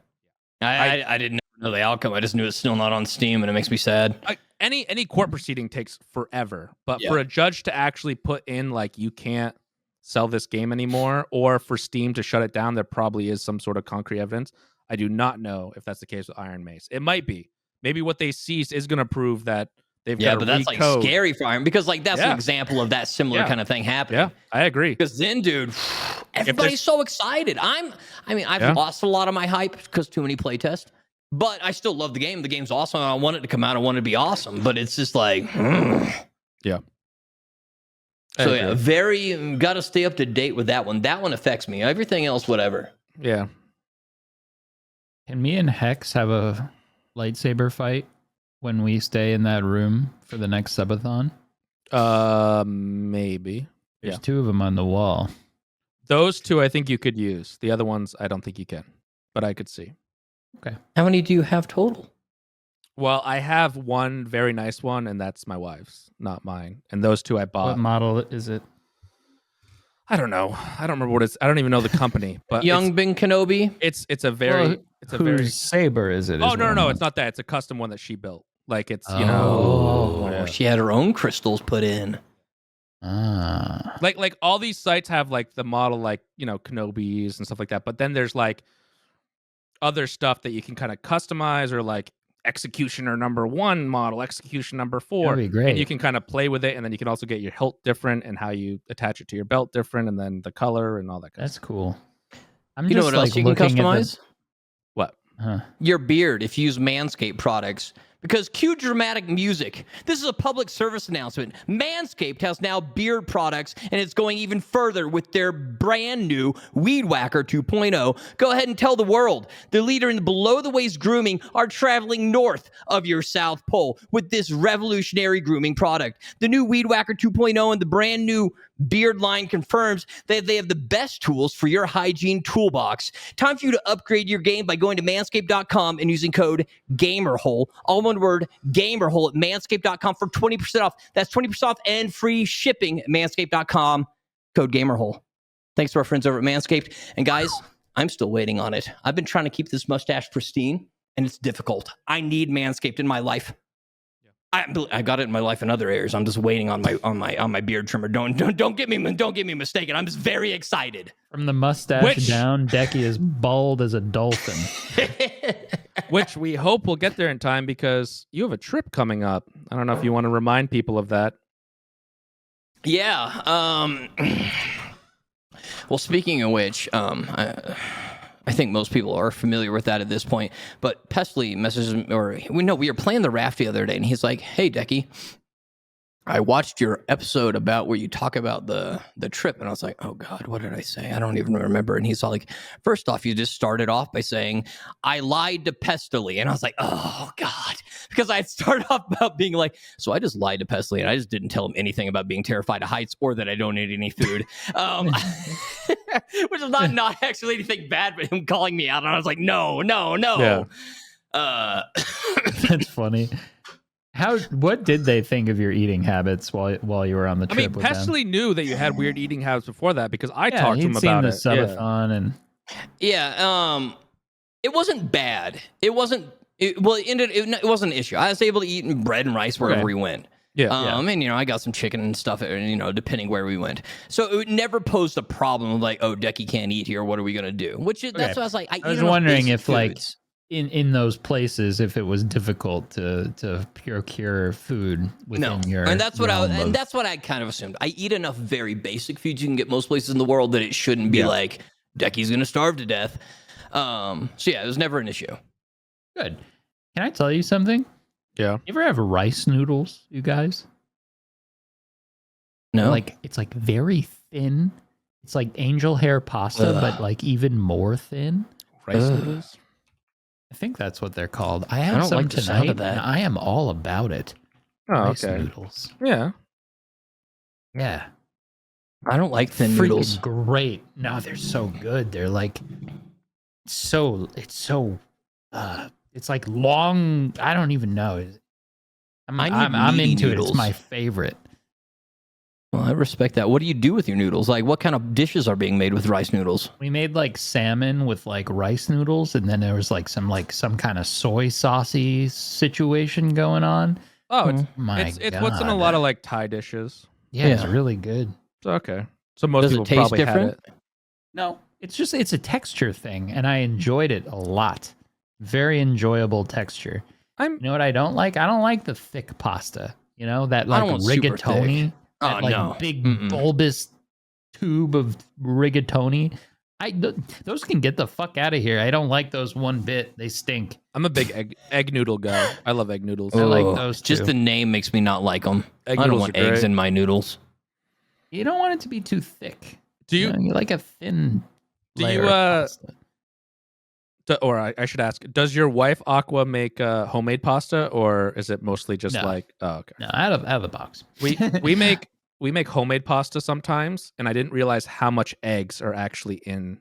I didn't know the outcome. I just knew it's still not on Steam, and it makes me sad. Any court proceeding takes forever, but for a judge to actually put in like you can't sell this game anymore, or for Steam to shut it down, there probably is some sort of concrete evidence. I do not know if that's the case with Iron Mace. It might be. Maybe what they seized is going to prove that they've got to that's like scary for Iron, because like that's an example of that similar kind of thing happening. Yeah, I agree. Because then, dude, everybody's so excited. I've lost a lot of my hype because too many playtests. But I still love the game. The game's awesome. I want it to come out. I want it to be awesome. But it's just like, yeah. So got to stay up to date with that one. That one affects me. Everything else, whatever. Yeah. Can me and Hex have a lightsaber fight when we stay in that room for the next subathon? Maybe. There's two of them on the wall. Those two I think you could use. The other ones I don't think you can. But I could see. Okay. How many do you have total? Well, I have one very nice one, and that's my wife's, not mine. And those two I bought. What model is it? I don't know. I don't remember what it's. I don't even know the company. But Young Ben Kenobi. It's a very. Whose saber is it? Oh no! It's not that. It's a custom one that she built. Like it's she had her own crystals put in. Like all these sites have like the model, like Kenobis and stuff like that. But then there's like other stuff that you can kind of customize, or like Executioner #1 model, Execution #4. That'd be great. And you can kind of play with it, and then you can also get your hilt different and how you attach it to your belt different, and then the color and all that kind of stuff. That's cool. You know what else you can customize? What? Your beard. If you use Manscaped products, Because cue dramatic music. This is a public service announcement. Manscaped has now beard products, and it's going even further with their brand new Weed Whacker 2.0. Go ahead and tell the world. The leader in below-the-waist grooming are traveling north of your South Pole with this revolutionary grooming product. The new Weed Whacker 2.0 and the brand new beard line confirms that they have the best tools for your hygiene toolbox. Time for you to upgrade your game by going to manscaped.com and using code GAMERHOLE, all one word, GAMERHOLE at manscaped.com for 20% off. That's 20% off and free shipping at manscaped.com, code GAMERHOLE. Thanks to our friends over at Manscaped. And guys, I'm still waiting on it. I've been trying to keep this mustache pristine, and it's difficult. I need Manscaped in my life. I got it in my life in other areas. I'm just waiting on my beard trimmer. Don't get me mistaken. I'm just very excited. From the mustache down, Dekie is bald as a dolphin. Which we hope will get there in time because you have a trip coming up. I don't know if you want to remind people of that. Yeah. Well, speaking of which, I think most people are familiar with that at this point. But Pesley messages me, we were playing the raft the other day, and he's like, "Hey, Dekie, I watched your episode about where you talk about the trip." And I was like, "Oh God, what did I say? I don't even remember." And he's all like, "First off, you just started off by saying I lied to Pestily," and I was like, "Oh God," because I had started off about being like, "So I just lied to Pestily, and I just didn't tell him anything about being terrified of heights or that I don't eat any food," which is not actually anything bad, but him calling me out, and I was like, "No." Yeah. That's funny. What did they think of your eating habits while you were on the trip? I mean, with them? Pestily knew that you had weird eating habits before that because I talked to him he'd seen about the it. subathon and it wasn't bad. It wasn't. It wasn't an issue. I was able to eat bread and rice wherever we went. Yeah. And I got some chicken and stuff, depending where we went. So it never posed a problem of like, oh, Dekie can't eat here. What are we gonna do? That's what I was like. I was wondering if foods. In those places, if it was difficult to procure food within your and that's what I kind of assumed. I eat enough very basic foods you can get most places in the world that it shouldn't be like Dekie's gonna starve to death. It was never an issue. Good. Can I tell you something? Yeah. You ever have rice noodles, you guys? No. It's like very thin. It's like angel hair pasta, but like even more thin. Rice noodles. I think that's what they're called. I had some like the sound tonight, of that. and I am all about it. Oh, Rice okay. noodles. Yeah. Yeah. I don't like thin noodles. Great. No, they're so good. They're like it's like long. I don't even know. I'm into noodles. it. It's my favorite. Well, I respect that. What do you do with your noodles? Like, what kind of dishes are being made with rice noodles? We made like salmon with like rice noodles, and then there was like some kind of soy saucy situation going on. Oh, it's God. what's in a lot of like Thai dishes. Yeah, it's really good. So, okay. So most Does people it taste probably different? had it. No, it's a texture thing, and I enjoyed it a lot. Very enjoyable texture. You know what I don't like? I don't like the thick pasta. You know, that like rigatoni. That like big bulbous tube of rigatoni. Those can get the fuck out of here. I don't like those one bit. They stink. I'm a big egg noodle guy. I love egg noodles. I like those too. Just the name makes me not like them. I don't noodles want are great. eggs in my noodles. You don't want it to be too thick. Do you? You like a thin layer of pasta. Or I should ask, does your wife Aqua make homemade pasta, or is it mostly just like? Oh, okay. No, out of the box. We make homemade pasta sometimes, and I didn't realize how much eggs are actually in.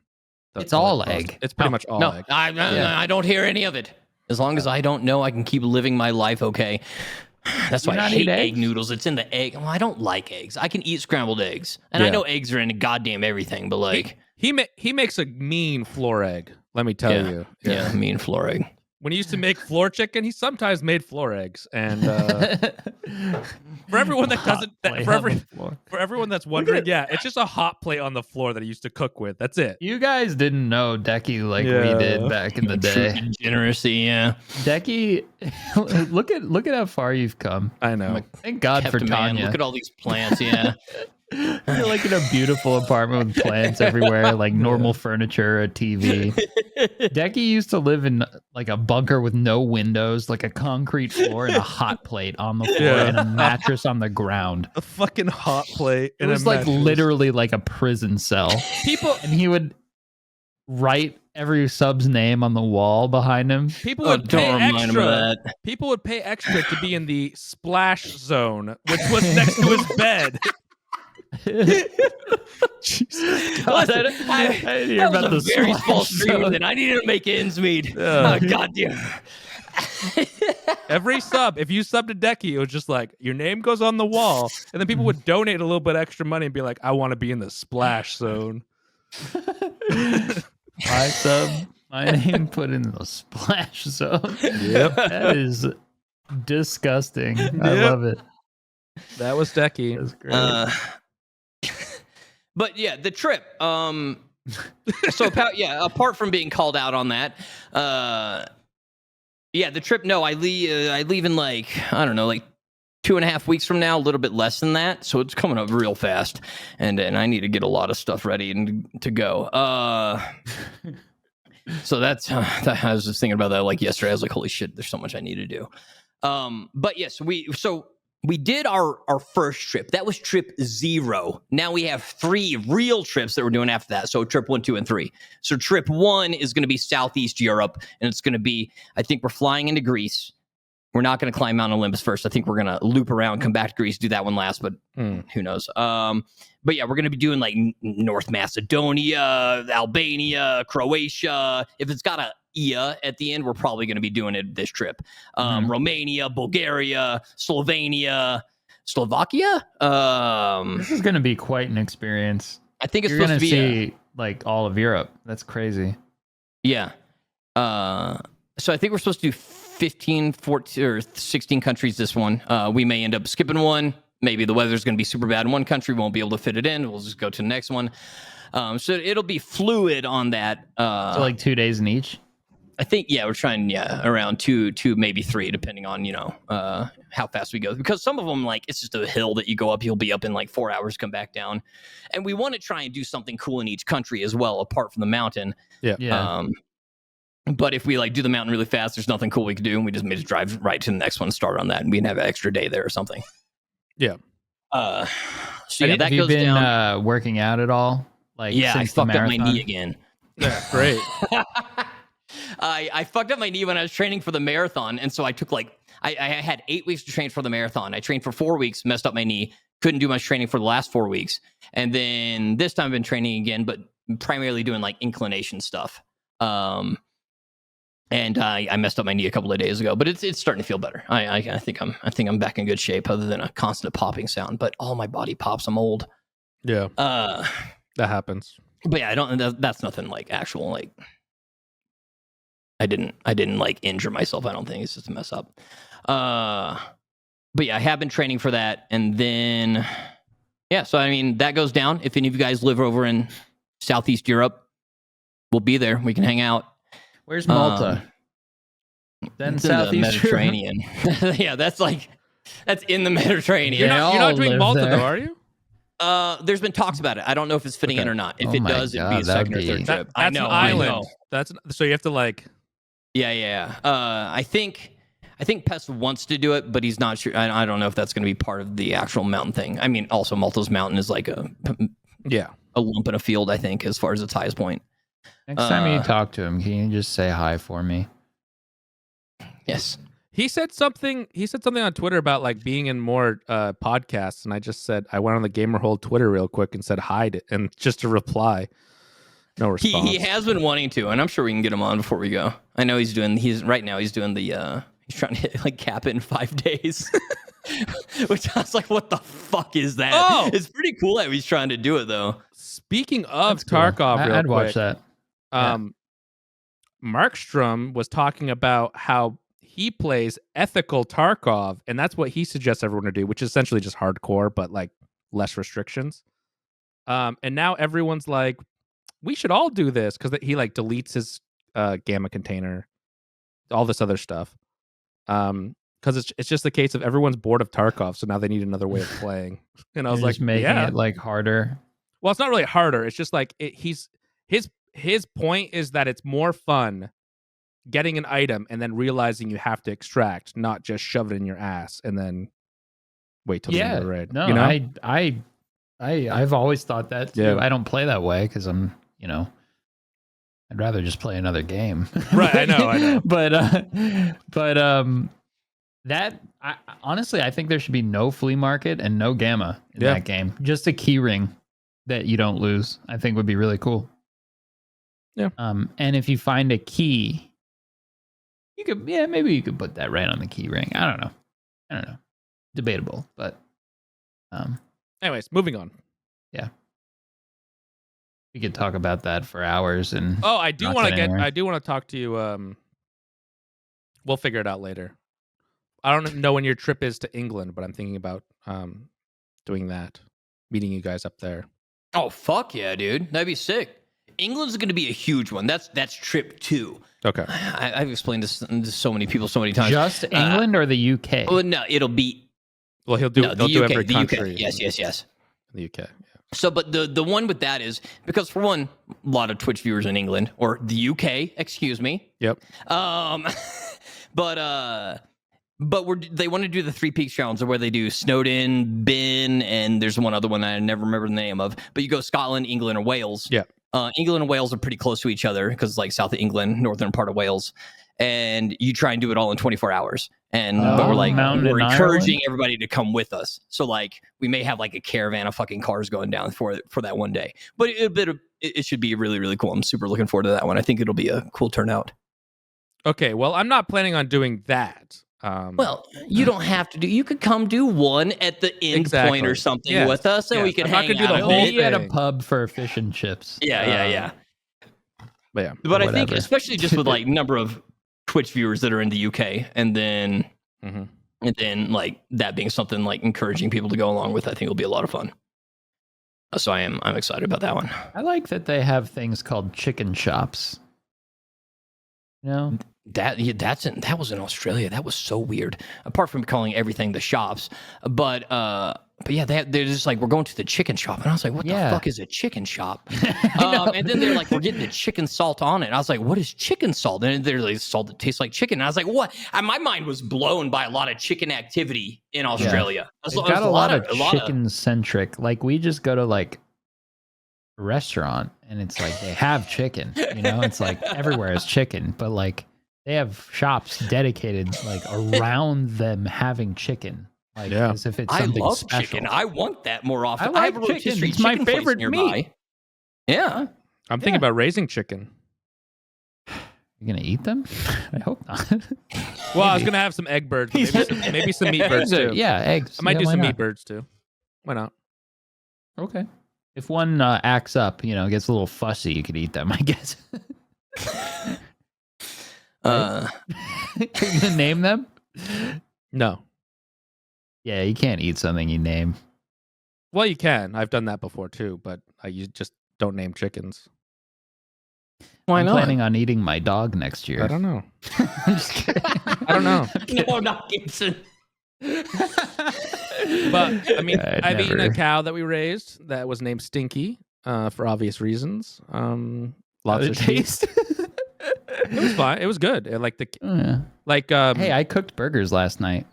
It's all pasta. egg. It's pretty much all egg. I don't hear any of it. As long as I don't know, I can keep living my life okay. That's why I hate egg noodles. It's in the egg. Well, I don't like eggs. I can eat scrambled eggs, and I know eggs are in goddamn everything. But like, he makes a mean floor egg. Let me tell you. Yeah, mean floor egg. When he used to make floor chicken, he sometimes made floor eggs. And for everyone that doesn't, for everyone that's wondering, it's just a hot plate on the floor that he used to cook with. That's it. You guys didn't know Dekie like we did back in the day. Degeneracy, yeah. Dekie, look at how far you've come. I know. Thank God for Tanya. Look at all these plants, yeah. You're like in a beautiful apartment with plants everywhere, like normal furniture, a TV. Decky used to live in like a bunker with no windows, like a concrete floor and a hot plate on the floor and a mattress on the ground. A fucking hot plate. It was like literally like a prison cell. And he would write every sub's name on the wall behind him. People would pay don't remind him of extra. that. People would pay extra to be in the splash zone, which was next to his bed. Jesus God, I didn't hear about was the a very small splash stream, zone. and I needed to make ends meet. Oh, God damn. Every sub, if you sub to Decky, it was just like your name goes on the wall, and then people would donate a little bit extra money and be like, "I want to be in the splash zone." My sub, my name put in the splash zone. Yep, That is disgusting. I Yep. love it. that was Decky. That's great. But yeah, the trip. So apart from being called out on that, yeah, the trip. No, I leave in like, I don't know, like 2.5 weeks from now, a little bit less than that. So it's coming up real fast, and I need to get a lot of stuff ready and to go. So that's I was just thinking about that like yesterday. I was like, holy shit, there's so much I need to do. But yes, we did our first trip. That was trip 0. Now we have 3 real trips that we're doing after that. So trip 1, 2, and 3. So trip 1 is going to be Southeast Europe, and it's going to be, I think we're flying into Greece. We're not going to climb Mount Olympus first. I think we're going to loop around, come back to Greece, do that one last, but who knows? But yeah, we're going to be doing like North Macedonia, Albania, Croatia. If it's got a IA at the end, we're probably going to be doing it this trip. Romania, Bulgaria, Slovenia, Slovakia. This is going to be quite an experience. I think it's You're supposed going to to be see like all of Europe. That's crazy. yeah. So I think we're supposed to do 15, 14, or 16 countries this one. We may end up skipping one. Maybe the weather's going to be super bad in one country. We won't be able to fit it in. We'll just go to the next one. So it'll be fluid on that. So like 2 days in each? I think, yeah, we're trying, around two, maybe 3, depending on, how fast we go. Because some of them, like, it's just a hill that you go up. You'll be up in like 4 hours, come back down. And we want to try and do something cool in each country as well, apart from the mountain. Yeah. But if we like do the mountain really fast, there's nothing cool we could do, and we just may just drive right to the next one, start on that, and we can have an extra day there or something. Yeah. So yeah, that have you goes been down. Working out at all? Like, Yeah, I since the fucked up my marathon? knee again. Yeah, great. I fucked up my knee when I was training for the marathon, and so I took like I had 8 weeks to train for the marathon. I trained for 4 weeks, messed up my knee, couldn't do much training for the last 4 weeks, and then this time I've been training again, but primarily doing like inclination stuff. And I messed up my knee a couple of days ago, but it's starting to feel better. I think I'm back in good shape, other than a constant popping sound. But all my body pops. I'm old. Yeah. That happens. But yeah, that's nothing like actual like. I didn't like injure myself. I don't think it's just a mess up. But yeah, I have been training for that, and then yeah. So I mean, that goes down. If any of you guys live over in Southeast Europe, we'll be there. We can hang out. Where's Malta? Then It's in the Southeast Mediterranean. Yeah, that's in the Mediterranean. You're all not doing live Malta there. though, are you? There's been talks about it. I don't know if it's fitting in or not. If Oh it my does, it'd be a God, second or that'd third be- trip. That's I know. an I island. know. That's so you have to like. Yeah. I think Pest wants to do it, but he's not sure. I don't know if that's going to be part of the actual mountain thing. I mean, also Malta's mountain is like a lump in a field, I think, as far as its highest point. Next time you talk to him, can you just say hi for me? Yes. He said something on Twitter about like being in more podcasts, and I just said I went on the Gamerhole Twitter real quick and said hi and just a reply. No response. He has been wanting to, and I'm sure we can get him on before we go. I know he's doing the he's trying to hit, like cap it in 5 days. Which I was like, what the fuck is that? Oh! It's pretty cool that he's trying to do it though. Speaking of That's cool. Tarkov, real I'd quick, watch that. Markstrom was talking about how he plays ethical Tarkov, and that's what he suggests everyone to do, which is essentially just hardcore, but like less restrictions. And now everyone's like, we should all do this, because he like deletes his gamma container, all this other stuff. because it's just the case of everyone's bored of Tarkov, so now they need another way of playing. And I was You're like, just making yeah. it like harder. Well, it's not really harder. It's just like his point is that it's more fun getting an item and then realizing you have to extract, not just shove it in your ass and then wait till the end of the raid. No, You know? I've always thought that too. Yeah. I don't play that way because I'm, I'd rather just play another game. Right, I know. But honestly, I think there should be no flea market and no gamma in that game. Just a key ring that you don't lose, I think would be really cool. Yeah. And if you find a key, maybe you could put that right on the key ring. I don't know. Debatable, but Anyways, moving on. Yeah. We could talk about that for hours and I do want to talk to you. We'll figure it out later. I don't know when your trip is to England, but I'm thinking about doing that, meeting you guys up there. Oh, fuck yeah, dude. That'd be sick. England's going to be a huge one. That's trip 2. Okay. I've explained this to so many people so many times. Just England or the UK? Well, no, it'll be... Well, they'll do every the country. UK. Yes. The UK. Yeah. So, but the one with that is, because for one, a lot of Twitch viewers in England, or the UK, excuse me. Yep. But they want to do the 3 Peaks challenge where they do Snowdon, Bin, and there's one other one that I never remember the name of. But you go Scotland, England, or Wales. Yeah. England and Wales are pretty close to each other because it's like south of England, northern part of Wales. And you try and do it all in 24 hours. But we're encouraging everybody to come with us. So like we may have like a caravan of fucking cars going down for that one day. But it should be really, really cool. I'm super looking forward to that one. I think it'll be a cool turnout. Okay, well, I'm not planning on doing that. Well, you don't have to do. You could come do one at the end point or something with us, and we could hang out. Do the whole thing at a pub for fish and chips. Yeah. But I think, especially just with like number of Twitch viewers that are in the UK, and then like that being something like encouraging people to go along with, I think it'll be a lot of fun. So I'm excited about that one. I like that they have things called chicken shops. That was in Australia. That was so weird. Apart from calling everything the shops, but yeah, they're just like, we're going to the chicken shop, and I was like, what the fuck is a chicken shop? And then they're like, we're getting the chicken salt on it. And I was like, what is chicken salt? And they're like, salt that tastes like chicken. And I was like, what? And my mind was blown by a lot of chicken activity in Australia. It's got a lot of chicken centric. Like we just go to like a restaurant, and it's like they have chicken. It's like everywhere is chicken, but like they have shops dedicated like around them having chicken. Like as if it's something I love special. chicken. I want that more often. I like have a chicken. rotisserie It's my chicken place favorite nearby. meat. Yeah. I'm thinking about raising chicken. You're gonna eat them? I hope not. Well, I was gonna have some egg birds, maybe some meat birds too. Yeah, eggs. I might do why some not? meat birds too. Why not? Okay. If one acts up, gets a little fussy, you could eat them, I guess. Are you gonna name them? No. Yeah, you can't eat something you name. Well, you can. I've done that before too, but you just don't name chickens. Why not? I'm planning on eating my dog next year. I don't know. I'm just kidding. I don't know. No, not Gibson. But I mean, I've eaten a cow that we raised that was named Stinky for obvious reasons. Lots of taste. It was fine. It was good. Hey, I cooked burgers last night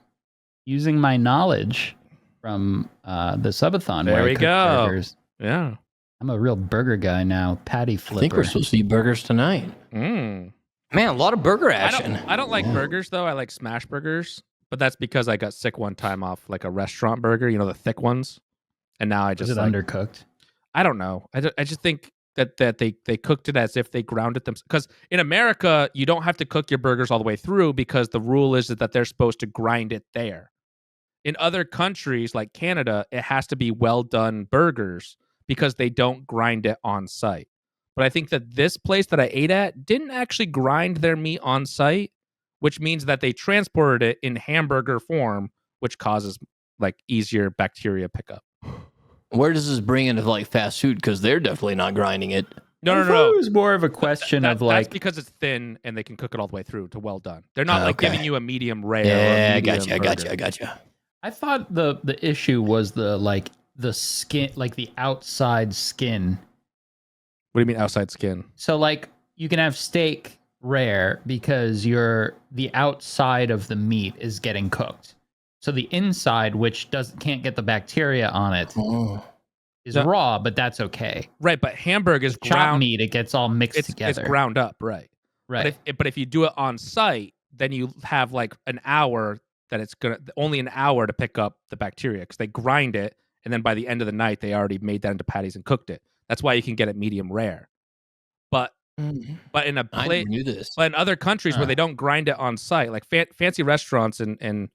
using my knowledge from the subathon. There where we go. Burgers. Yeah, I'm a real burger guy now. Patty flipper. I think we're supposed to eat burgers tonight. Man, a lot of burger action. I don't like burgers though. I like smash burgers, but that's because I got sick one time off like a restaurant burger. The thick ones, and now I just is it undercooked? I don't know. I just think that they cooked it as if they ground it themselves. Because in America, you don't have to cook your burgers all the way through because the rule is that they're supposed to grind it there. In other countries like Canada, it has to be well done burgers because they don't grind it on site. But I think that this place that I ate at didn't actually grind their meat on site, which means that they transported it in hamburger form, which causes like easier bacteria pickup. Where does this bring into like fast food? Because they're definitely not grinding it. No, I thought it was more of a question of like that's because it's thin and they can cook it all the way through to well done. They're not like Okay. giving you a medium rare. Yeah, or I a got you. medium I got you. burger. I thought the issue was the skin, like the outside skin. What do you mean outside skin? So like you can have steak rare because the outside of the meat is getting cooked. So the inside, which can't get the bacteria on it, is No. raw, but that's okay. Right, but hamburg is Chopped ground. meat, it gets all mixed It's together. ground up, right? Right. But if you do it on site, then you have like an hour that it's only an hour to pick up the bacteria because they grind it, and then by the end of the night they already made that into patties and cooked it. That's why you can get it medium rare. But in a I plate, knew this. but in other countries where they don't grind it on site, like fancy restaurants in the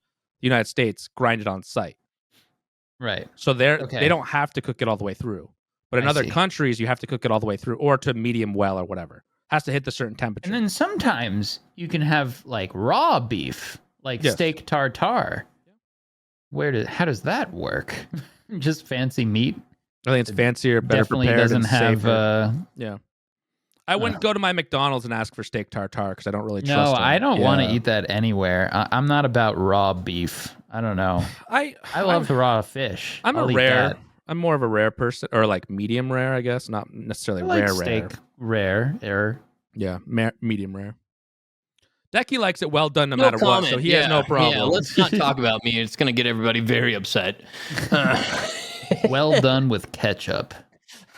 United States grind it on site. Right. So Okay. they don't have to cook it all the way through. But in I other see. countries, you have to cook it all the way through or to medium well or whatever. Has to hit the certain temperature. And then sometimes you can have like raw beef, like Yes. steak tartare. How does that work? Just fancy meat. I think it's fancier, better Definitely prepared, doesn't and have. safer. Yeah. I wouldn't go to my McDonald's and ask for steak tartare because I don't really trust No, them. I don't want to Yeah. eat that anywhere. I'm not about raw beef. I don't know. I love the raw fish. I'm I'll a eat rare. that. I'm more of a rare person, or like medium rare, I guess. Not necessarily I like rare. steak rare. Yeah, medium rare. Decky likes it well done no No matter comment. what, so he has no problem. Yeah, let's not talk about me. It's going to get everybody very upset. Well done with ketchup.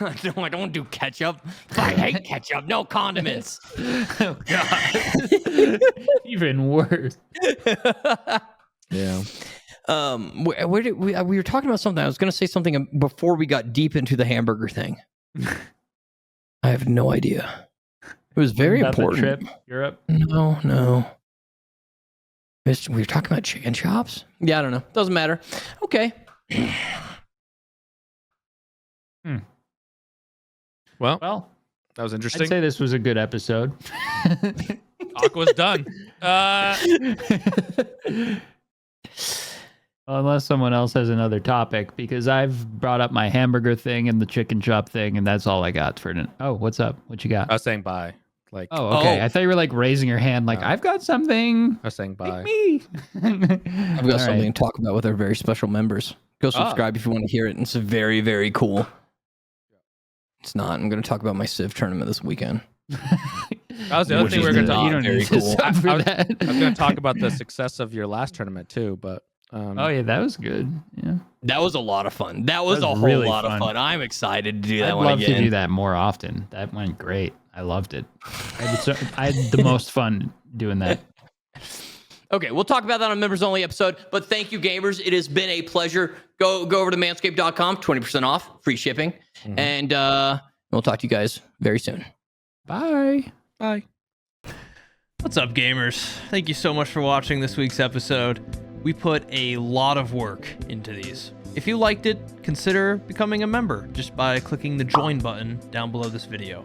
I don't do ketchup. I hate ketchup. No condiments. Oh God. Even worse. Yeah. Where did we were talking about something. I was going to say something before we got deep into the hamburger thing. I have no idea. It was very About the important. trip, Europe. No. We were talking about chicken chops? Yeah, I don't know. Doesn't matter. Okay. Well, Well, that was I'd interesting. say this was a good episode. Aqua's done. Unless someone else has another topic, because I've brought up my hamburger thing and the chicken chop thing, and that's all I got for it. Oh, what's up? What you got? I was saying bye. Like, Oh, okay. Oh. I thought you were like raising your hand, like No. I've got something. I was saying bye. Pick me. I've got something to talk about with our very special members. Go subscribe if you want to hear it. It's very, very cool. It's not. I'm going to talk about my Civ tournament this weekend. That was the other Which thing we is were going to not talk. You don't very need to cool. sub for I was- that. I was going to talk about the success of your last tournament too, but Oh yeah, that was good. Yeah, That was a lot of fun. That was That a was whole really lot fun. of fun. I'm excited to do that I'd one love again. to do that more often. That went great. I loved it. I had the most fun doing that. Okay, we'll talk about that on a members only episode. But thank you, gamers. It has been a pleasure. Go over to manscaped.com, 20% off, free shipping. Mhm. And we'll talk to you guys very soon. Bye. bye. What's up, gamers? Thank you so much for watching this week's episode. We put a lot of work into these. If you liked it, consider becoming a member just by clicking the join button down below this video.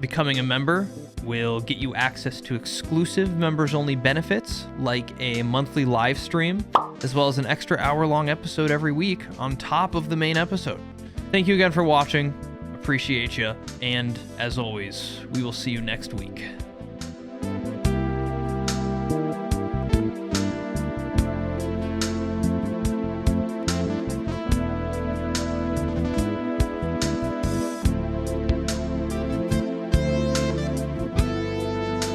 Becoming a member will get you access to exclusive members-only benefits like a monthly live stream, as well as an extra hour-long episode every week on top of the main episode. Thank you again for watching. Appreciate you. And as always, we will see you next week.